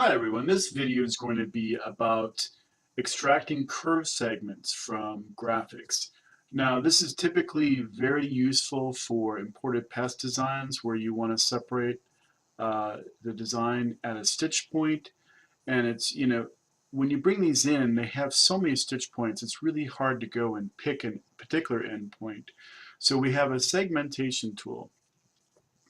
Hi everyone, this video is going to be about extracting curve segments from graphics. Now this is typically very useful for imported past designs where you want to separate the design at a stitch point, and it's, when you bring these in, they have so many stitch points, it's really hard to go and pick a particular endpoint. So we have a segmentation tool.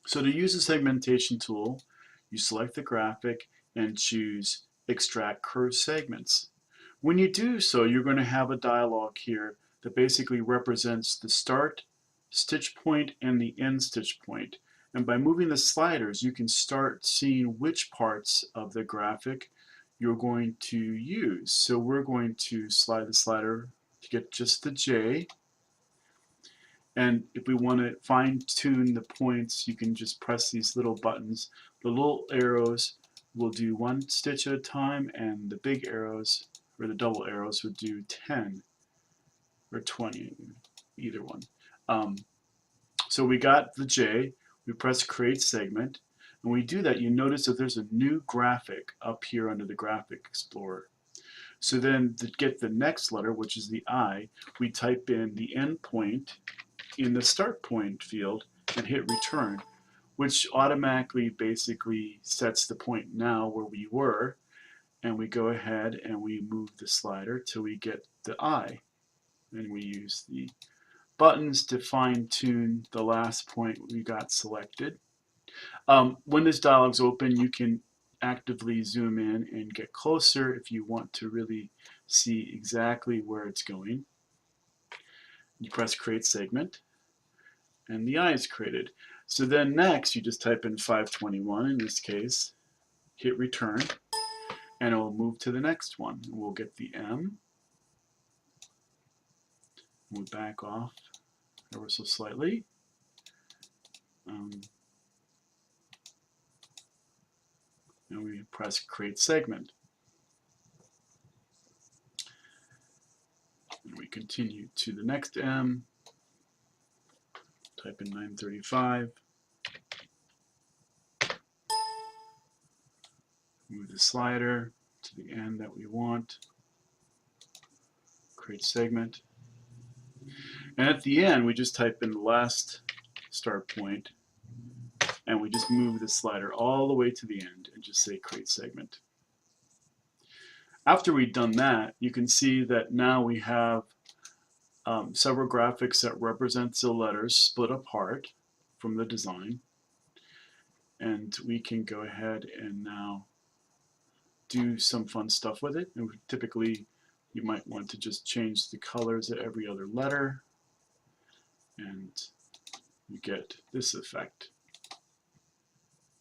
So to use the segmentation tool, you select the graphic and choose Extract Curve Segments. When you do so, you're going to have a dialog here that basically represents the start stitch point and the end stitch point. And by moving the sliders, you can start seeing which parts of the graphic you're going to use. So we're going to slide the slider to get just the J. And if we want to fine-tune the points, you can just press these little buttons. The little arrows will do one stitch at a time, and the big arrows, or the double arrows, would do 10 or 20, either one. So we got the J, we press Create Segment, and when we do that, you notice that there's a new graphic up here under the Graphic Explorer. So then to get the next letter, which is the I, we type in the end point in the start point field and hit return, which automatically basically sets the point now where we were, and we go ahead and we move the slider till we get the I, and we use the buttons to fine-tune the last point we got selected. When this dialog's open, you can actively zoom in and get closer if you want to really see exactly where it's going. You press Create Segment, and the I is created. So then next, you just type in 521 in this case, hit return, and it will move to the next one. We'll get the M. We'll back off ever so slightly. And we press Create Segment. And we continue to the next M. Type in 935. Move the slider to the end that we want. Create segment. And at the end, we just type in the last start point, and we just move the slider all the way to the end and just say Create Segment. After we've done that, you can see that now we have several graphics that represent the letters split apart from the design. And we can go ahead and now do some fun stuff with it. And typically, you might want to just change the colors of every other letter, and you get this effect.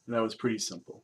And that was pretty simple.